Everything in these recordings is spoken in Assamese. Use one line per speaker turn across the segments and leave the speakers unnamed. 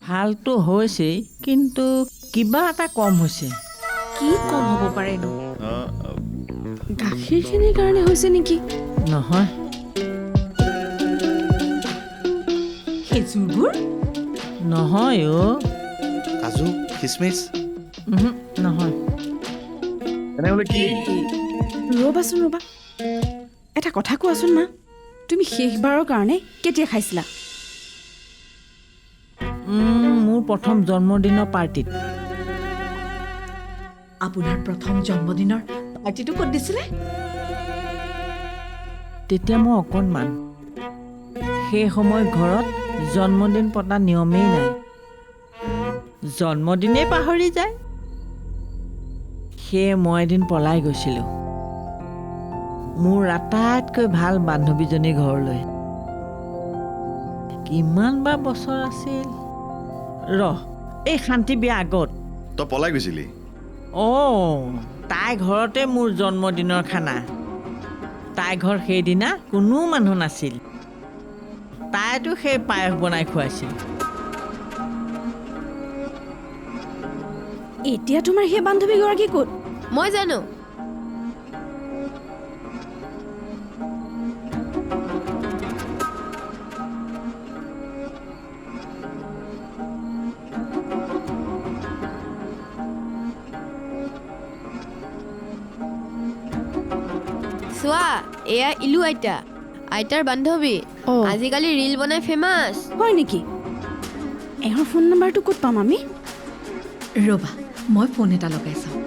ভালটো হৈছেই, কিন্তু কিবা এটা কম হৈছে।
কি কম হ'ব পাৰেনো? গাখীৰখিনিৰ কাৰণে হৈছে নেকি?
নহয়,
খেজুৰবোৰ?
নহয় অ'।
কাজু খিচমিচ
নহয়।
তেনেহ'লে কি?
ৰ'বাচোন ৰ'বা, এটা কথা কোৱাচোন মা, তুমি শেষবাৰৰ কাৰণে কেতিয়া খাইছিলা?
মোৰ প্ৰথম জন্মদিনৰ পাৰ্টিত।
আপোনাৰ প্ৰথম জন্মদিনৰ পাৰ্টিটো ক'ত দিছিলে?
তেতিয়া মই অকণমান। সেই সময় ঘৰত জন্মদিন পতা নিয়মেই নাই। জন্মদিনেই পাহৰি যায়। সেয়ে মই এদিন পলাই গৈছিলোঁ মোৰ আটাইতকৈ ভাল বান্ধৱীজনীৰ ঘৰলৈ। কিমান বা বছৰ আছিল, এই শান্তি বিয়া আগত।
তই পলাই গৈছিলি?
তাই ঘৰতে মোৰ জন্মদিনৰ খানা। তাই ঘৰ সেইদিনা কোনো মানুহ নাছিল। তাইতো সেই পায়স বনাই খুৱাইছিল।
এতিয়া তোমাৰ সেই বান্ধৱীগৰাকী ক'ত?
মই জানো। চোৱা, এয়া ইলু আইতা, আইতাৰ বান্ধৱী। আজিকালি ৰীল বনাই ফেমাছ।
হয় নেকি? এওঁৰ ফোন নম্বৰটো ক'ত পাম আমি? ৰ'বা, মই ফোন এটা লগাই চাওঁ।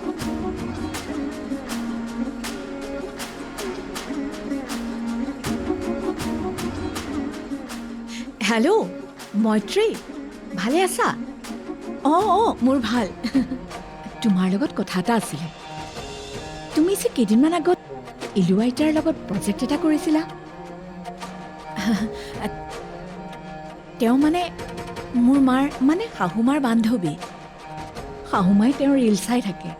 হেল্ল', মৈত্ৰী, ভালে আছা? মোৰ ভাল। তোমাৰ লগত কথা এটা আছিলে। তুমি যে কেইদিনমান আগত ইলু আইতাৰ লগত প্ৰজেক্ট এটা কৰিছিলা, তেওঁ মানে মোৰ মাৰ শাহুমাৰ বান্ধৱী। শাহুমাই তেওঁৰ ৰীল চাই থাকে।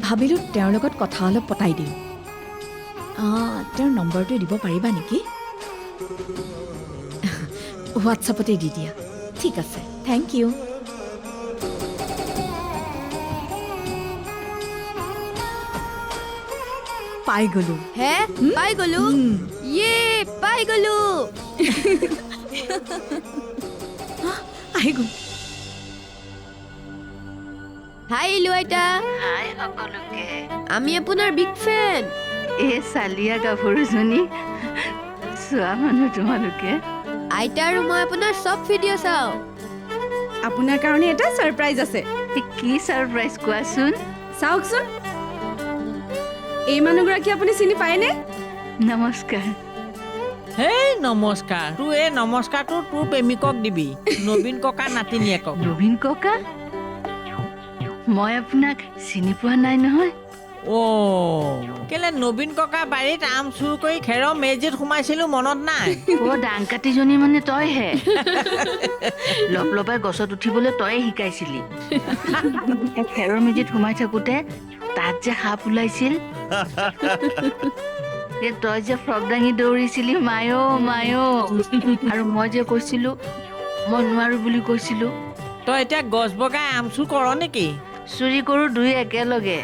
ভাবিলোঁ তেওঁৰ লগত কথা অলপ পতাই দিওঁ। তেওঁৰ নম্বৰটো দিব পাৰিবা নেকি? হোৱাটছআপতে দি দিয়া। ঠিক আছে, থেংক ইউ। পাই গ'লো।
হে, পাই গ'লো। ইয়ে, পাই গ'লো।
আহি গ'ল।
হাই ইলু আইতা।
হাই সকলোকে।
আমি আপোনাৰ বিগ ফেন।
এই চালিয়া গাভৰুজনী চোৱা মানুহ তোমালোকে।
আইতা আৰু মই আপোনাৰ চব ভিডিঅ' চাওঁ।
আপোনাৰ কাৰণে এটা ছাৰপ্ৰাইজ আছে।
কি ছাৰপ্ৰাইজ কোৱাচোন?
চাওকচোন, এই মানুহগৰাকী আপুনি চিনি পায়নে?
নমস্কাৰ।
হেই নমস্কাৰ। তোৰ এই নমস্কাৰটো তোৰ প্ৰেমিকক দিবি, নবীন ককাৰ নাতিনীয়েকক।
নবীন ককা? মই আপোনাক চিনি পোৱা নাই নহয়।
কেলে নবীন ককা বাৰীত আম চুৰ কৰি খেৰৰ মেজিত সোমাইছিলো, মনত নাই?
ডাংকাটিজনী মানে তইহে। লপলপাই গছত উঠিবলৈ তয়ে শিকাইছিলি। খেৰৰ মেজিত সোমাই থাকোতে তাত যে সাপ ওলাইছিল, তই যে ফ্ৰক দাঙি দৌৰিছিলি, মায়ো মায়ো। আৰু মই যে কৈছিলো মই নোৱাৰো বুলি কৈছিলো।
তই এতিয়া গছ বগাই আম চুৰ কৰ নেকি?
চুৰি কৰো দুই একেলগে।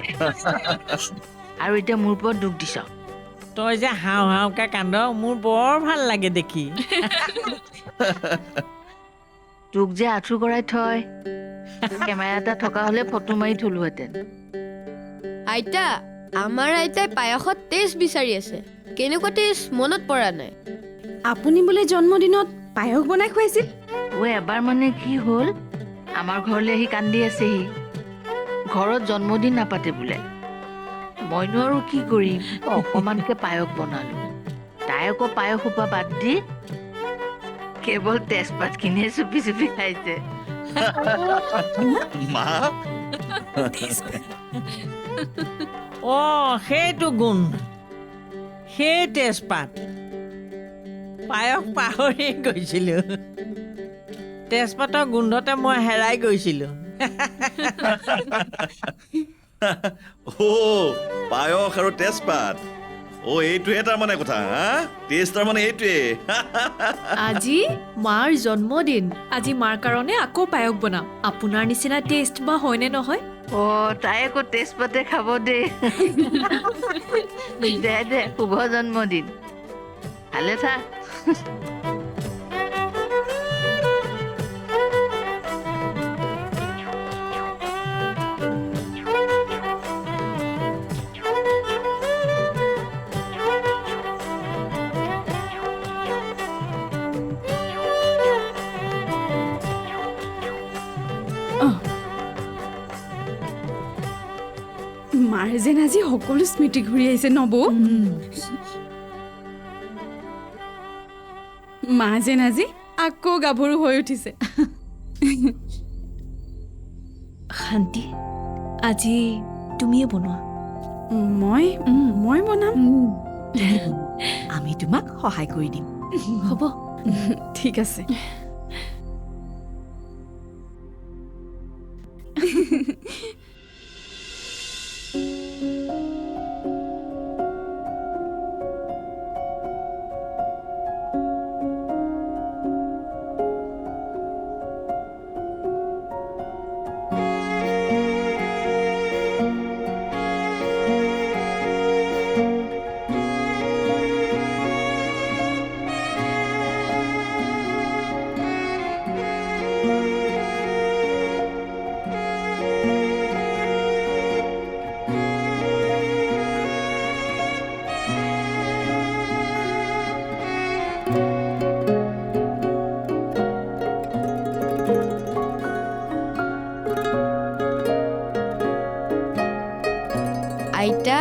আৰু এতিয়া মোৰ ওপৰত দুখ দিছ।
তই যে হাও হাওকে কান্দ, মোৰ বৰ ভাল লাগে দেখি।
তোক যে আঁঠু কৰাই থয়, কেমেৰা এটা থকা হলে ফটো মাৰি থলোহেঁতেন।
আইতা, আমাৰ আইতাই পায়সত টেষ্ট বিচাৰি আছে। কেনেকুৱা টেষ্ট মনত পৰা নাই।
আপুনি বোলে জন্মদিনত পায়স বনাই খুৱাইছিল?
এবাৰ মানে কি হ'ল, আমাৰ ঘৰলৈ আহি কান্দি আছেহি। ঘৰত জন্মদিন নাপাতে বোলে। মইনো আৰু কি কৰিম, অকমানকে পায়স বনালো। তাই আকৌ পায়স সোপা বাদ দি কেৱল তেজপাতখিনিয়ে চুপি চুপি খাইছে।
মা
সেইটো গুণ, সেই তেজপাত। পায়স পাহৰি গৈছিলো। তেজপাতৰ গোন্ধতে মই হেৰাই গৈছিলো।
পায়স আৰু তেজপাত এইটোহে তাৰমানে কথা হা টেষ্ট তাৰমানে এইটোৱে
আজি মাৰ জন্মদিন আজি মাৰ কাৰণে আকৌ পায়স বনাম আপোনাৰ নিচিনা টেষ্ট বা হয়নে নহয়
তাই আকৌ তেজপাতে খাব দে দে শুভ জন্মদিন ভালে থাক
মাৰ যেন আজি সকলো স্মৃতি ঘূৰি আহিছে নবৌ মা যেন আজি আকৌ গাভৰু হৈ উঠিছে
শান্তি আজি তুমিয়ে বনোৱা
মই বনাম
আমি তোমাক সহায় কৰি দিম হ'ব
ঠিক আছে
আইতা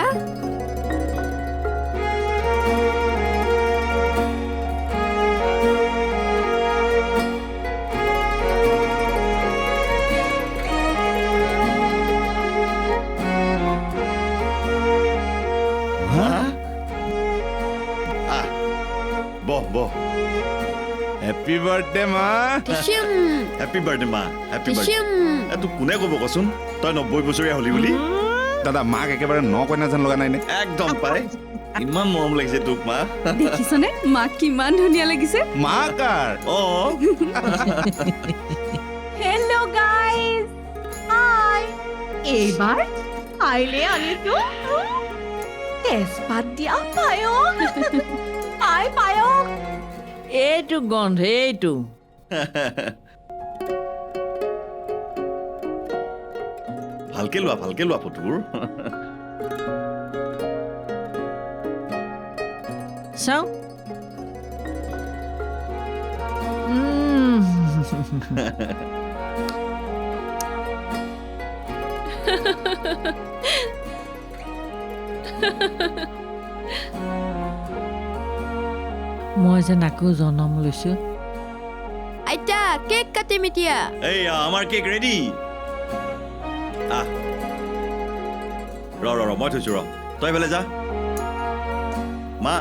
বহ
হেপী বাৰ্থডে মা
টিচিম
হেপী বাৰ্থডে মা হেপী বাৰ্থডে
টিচিম
তোক কোনে ক'ব কচোন তই 90 বছৰীয়া হলি বুলি
দাদা মাক একেবাৰে ন কইনা যেন লগা নাই নে
একদম পাই ইমান মৰম লাগিছে তোক মা
দেখিছনে মাক কিমান ধুনীয়া লাগিছে
মা কাৰ
হেল্ল' গাইজ হাই এইবাৰ আইলে আনিছো তেজপাত দিয়া পায়স পায়স
এইটো গন্ধ এইটো
ভালকে লোৱা ফটোবোৰ
চাওঁ মই যেন আকৌ জন্ম লৈছো
আইতা কেক কাটিম এতিয়া
এই আমাৰ কেক ৰেডি ৰ মই থৈছো তই এইফালে যা মা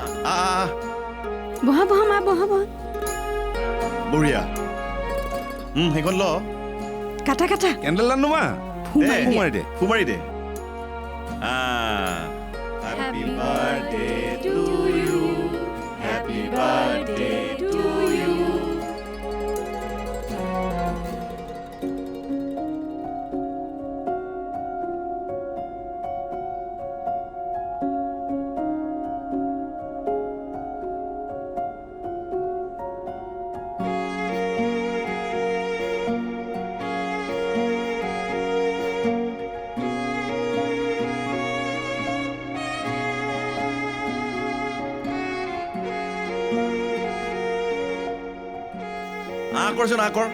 বহা মা বহা
বঢ়িয়া সেইখন ল
কাটা
কেণ্ডেল আনো মা ফুমাৰি দে
ফুমাৰি দে happy birthday to you happy birthday to you কৰচোন কৰ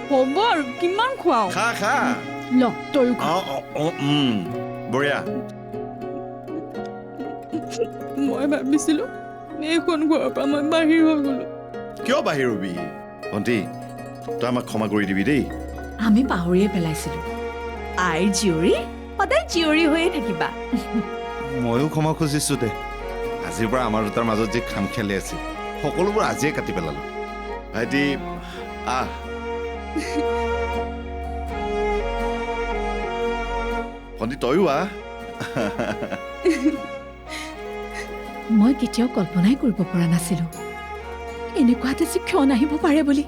হ'ব আৰু কিমান খুৱাও
খা
ল তয়ো খা
বঢ়িয়া
মই ভাবিছিলো এইখন ঘৰৰ পৰা মই বাহিৰ হৈ গলো
কিয় বাহিৰ হবি ভণ্টি তই আমাক ক্ষমা কৰি দিবি দেই
আমি পাহৰিয়ে পেলাইছিলো আইৰ জীয়ৰী সদায় জীয়ৰী হৈয়ে থাকিবা
ময়ো ক্ষমা খুজিছো দে আজিৰ পৰা আমাৰ দুটাৰ মাজত যি খাম খেলি আছিল সকলোবোৰ আজিয়ে কাটি পেলালো
ভাইটি ভণ্টি তয়ো আহ
মই কেতিয়াও কল্পনাই কৰিব পৰা নাছিলোঁ এনেকুৱা এটা যে ক্ষণ আহিব পাৰে বুলি।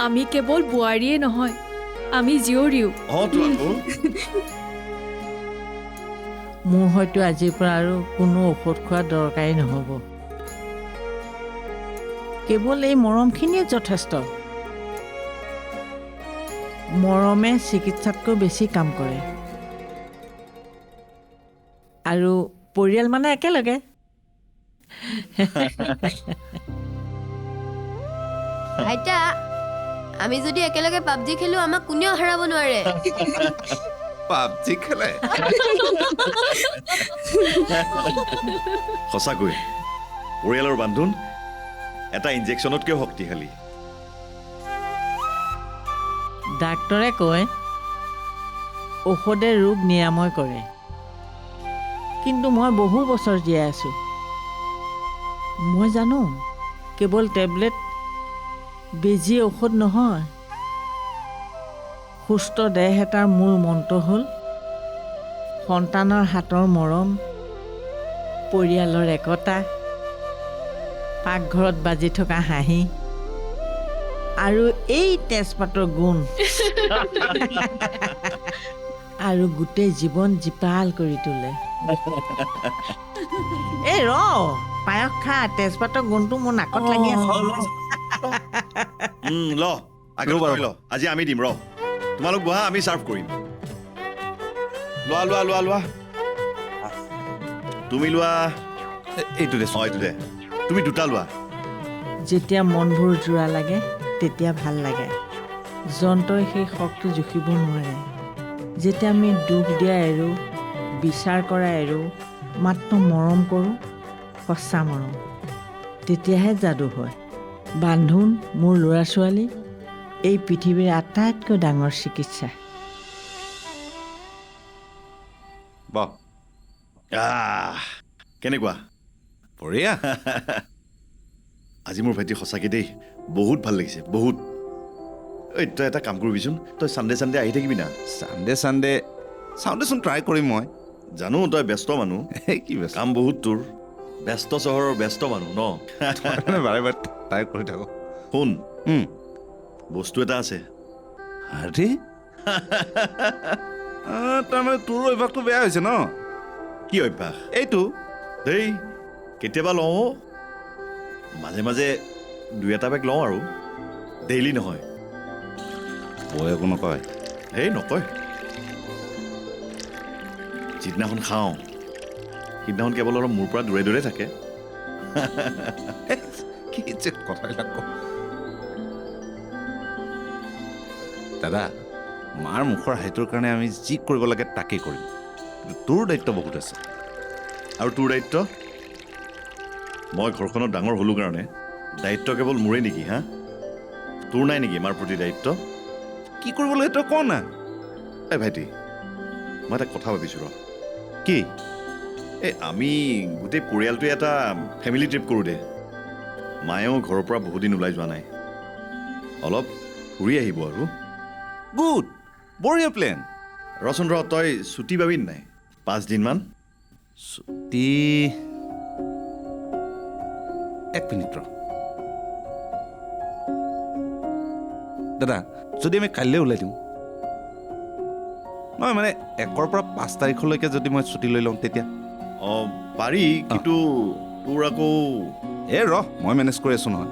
আমি কেৱল বোৱাৰীয়ে নহয়, আমি জীয়ৰীও।
তো আকৌ
মোৰ হয়তো আজিৰ পৰা আৰু কোনো ঔষধ খোৱা দৰকাৰেই নহ'ব। কেৱল এই মৰমখিনিয়ে যথেষ্ট। মৰমে চিকিৎসাতকৈ বেছি কাম কৰে। আৰু পৰিয়াল মানে একেলগে।
আইতা, আমি যদি একেলগে পাবজি খেলো আমাক কোনেও হাৰাব নোৱাৰে।
পাবজি খেলে
সঁচাকৈ পৰিয়ালৰ বান্ধোন এটা ইনজেকশ্যনতকৈও শক্তিশালী।
ডাক্তৰে কয় ঔষধে ৰোগ নিৰাময় কৰে, কিন্তু মই বহু বছৰ জীয়াই আছোঁ। মই জানো কেৱল টেবলেট বেজী ঔষধ নহয়। সুস্থ দেহ এটাৰ মূল মন্ত্ৰ হ'ল সন্তানৰ হাতৰ মৰম, পৰিয়ালৰ একতা, পাকঘৰত বাজি থকা হাঁহি আৰু এই তেজপাতৰ গুণ আৰু গোটেই জীৱন জীপাল কৰি তোলে। এই ৰ পায়স খা, তেজপাতৰ গুণটো মোৰ নাকত লাগি আছে।
ল আগেও বাৰু ল, আজি আমি দিম ৰ। তোমালোক বহা, আমি চাৰ্ভ কৰিম। লোৱা লোৱা লোৱা লোৱা। তুমি লোৱা।
এইটো দে
এইটো দে। তুমি দুটা লোৱা।
যেতিয়া মনবোৰ জোৰা লাগে তেতিয়া ভাল লাগে। যন্ত্ৰই সেই শক্তি জুখিব নোৱাৰে। যেতিয়া আমি দুখ দিয়া এৰোঁ, বিচাৰ কৰা এৰোঁ, মাত্ৰ মৰম কৰোঁ, সঁচা মৰম, তেতিয়াহে যাদু হয়। বান্ধোন মোৰ ল'ৰা ছোৱালী এই পৃথিৱীৰ আটাইতকৈ ডাঙৰ চিকিৎসা।
বাহ
কেনেকুৱা
বঢ়িয়া।
আজি মোৰ ভাইটি সঁচাকৈ দেই বহুত ভাল লাগিছে, বহুত। ঐ তই এটা কাম কৰিবিচোন, তই চানডে চানডে আহি থাকিবি না।
চানডে চাওঁদেচোন ট্ৰাই কৰিম মই।
জানো তই ব্যস্ত মানুহ,
এই কি বেছ
কাম বহুত তোৰ। ব্যস্ত চহৰৰ ব্যস্ত মানুহ ন।
বাৰে বাৰে ট্ৰাই কৰি থাকোঁ।
শুন, বস্তু এটা আছে।
আৰে তাৰমানে তোৰ অভ্যাসটো বেয়া হৈছে ন?
কি অভ্যাস?
এইটো
দেই কেতিয়াবা লওঁ, মাজে মাজে দুই এটা বেগ লওঁ আৰু ডেইলি নহয়।
বৌয়ে একো নকয়?
এই নকয়। যিদিনাখন খাওঁ সিদিনাখন কেৱল অলপ মোৰ পৰা দূৰে দূৰে থাকে।
কি যে কথাবিলাক কওঁ। দাদা, মাৰ মুখৰ হাঁহিটোৰ কাৰণে আমি যি কৰিব লাগে তাকেই কৰিম। তোৰ দায়িত্ব বহুত আছে।
আৰু তোৰ দায়িত্ব? মই ঘৰখনত ডাঙৰ হ'লো কাৰণে দায়িত্ব কেৱল মোৰেই নেকি? হা, তোৰ নাই নেকি মাৰ প্ৰতি দায়িত্ব?
কি কৰিব লাগে তই কওঁ না।
এই ভাইটি, মই এটা কথা ভাবিছোঁ ৰ।
কি?
এই আমি গোটেই পৰিয়ালটোৱে এটা ফেমিলি ট্ৰিপ কৰোঁ দে। মায়েও ঘৰৰ পৰা বহুত দিন ওলাই যোৱা নাই, অলপ ফুৰি আহিব আৰু।
গুড, বঢ়িয়া প্লেন।
ৰচোন ৰ, তই ছুটি পাবি নাই 5 দিনমান?
ছুটি 1 মিনিট ৰ। দাদা, যদি আমি কাইলৈ ওলাই দিওঁ, নহয় মানে 1ৰ পৰা 5 তাৰিখলৈকে যদি মই ছুটি লৈ লওঁ তেতিয়া?
অঁ পাৰি, কিন্তু তোৰ আকৌ
এই ৰ, মই মেনেজ কৰি আছোঁ নহয়।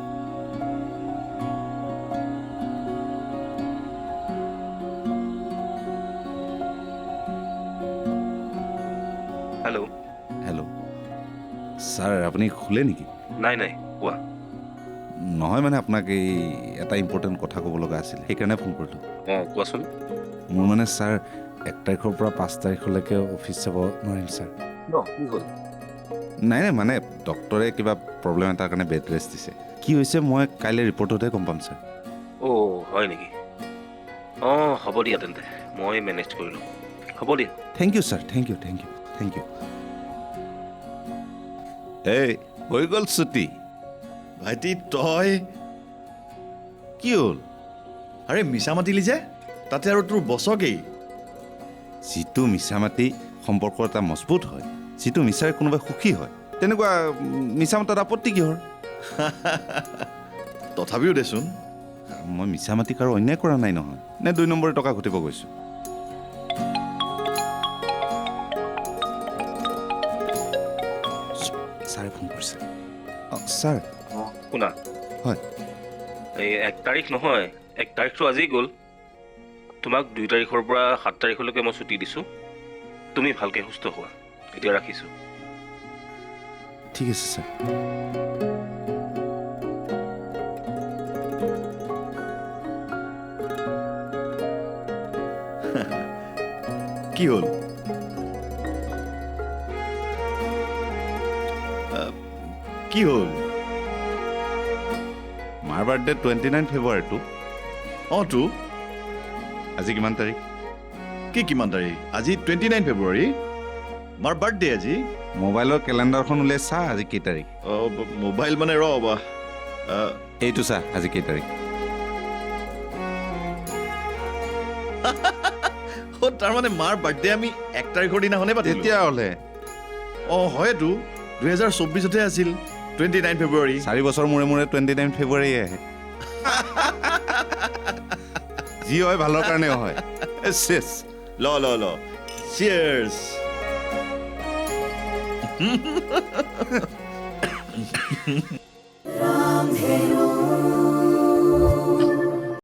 হেল্ল'।
হেল্ল' ছাৰ, আপুনি শুলে নেকি?
নাই নাই, কোৱা।
নহয় মানে আপোনাক এই এটা ইম্পৰ্টেণ্ট কথা ক'ব লগা আছিল, সেইকাৰণে ফোন কৰিলোঁ।
অঁ কোৱাচোন।
মোৰ মানে ছাৰ 1 তাৰিখৰ পৰা 5 তাৰিখলৈকে অফিচ যাব নোৱাৰিম ছাৰ।
কি হ'ল?
নাই নাই, মানে ডক্টৰে কিবা প্ৰব্লেম এটাৰ কাৰণে বেড ৰেষ্ট দিছে। কি হৈছে মই কাইলৈ ৰিপৰ্টতহে গম পাম ছাৰ।
অ' হয় নেকি? অঁ হ'ব দিয়া তেন্তে, মই মেনেজ কৰি লওঁ। হ'ব দিয়া।
Thank you sir, thank you thank you thank you. এই হৈ গ'ল ছুটি।
ভাইটি তই
কি হ'ল?
আৰে মিছা মাতিলি যে, তাতে আৰু তোৰ বছকেই।
যিটো মিছামাতি সম্পৰ্ক এটা মজবুত হয়, যিটো মিছাৰে কোনোবাই সুখী হয়, তেনেকুৱা মিছামাতাত আপত্তি কিহৰ?
তথাপিও দেচোন
মই মিছামাতিক আৰু অন্যায় কৰা নাই নহয়, নে 2 নম্বৰে টকা ঘটিব গৈছোঁ? ছাৰে ফোন কৰিছে। ছাৰ
শুনা
হয়।
এই 1 তাৰিখ নহয়, 1 তাৰিখটো আজি গ'ল। তোমাক 2 তাৰিখৰ পৰা 7 তাৰিখলৈকে মই ছুটি দিছোঁ। তুমি ভালকৈ সুস্থ হোৱা। এতিয়া ৰাখিছোঁ।
ঠিক আছে ছাৰ।
কি হ'ল? কি হ'ল?
মাৰ বাৰ্থডে 29 ফেব্ৰুৱাৰীটো।
অঁ তো
আজি কিমান তাৰিখ?
কিমান তাৰিখ? আজি 29 ফেব্ৰুৱাৰী। মাৰ বাৰ্থডে আজি।
মোবাইলৰ কেলেণ্ডাৰখন উলিয়াই চা আজি কেই তাৰিখ।
মোবাইল মানে ৰ'বা,
এইটো চা আজি কেই তাৰিখ।
তাৰমানে মাৰ বাৰ্থডে আমি 1 তাৰিখৰ দিনাখনে পাতিলোঁ।
তেতিয়াহ'লে
অঁ হয়তো 2024তে আছিল 29 ফেব্ৰুৱাৰী।
4 বছৰ মূৰে মূৰে 29 ফেব্ৰুৱাৰী আহে। যি হয় ভালৰ কাৰণে হয়। চেছ।
ল চিয়াৰ্ছ।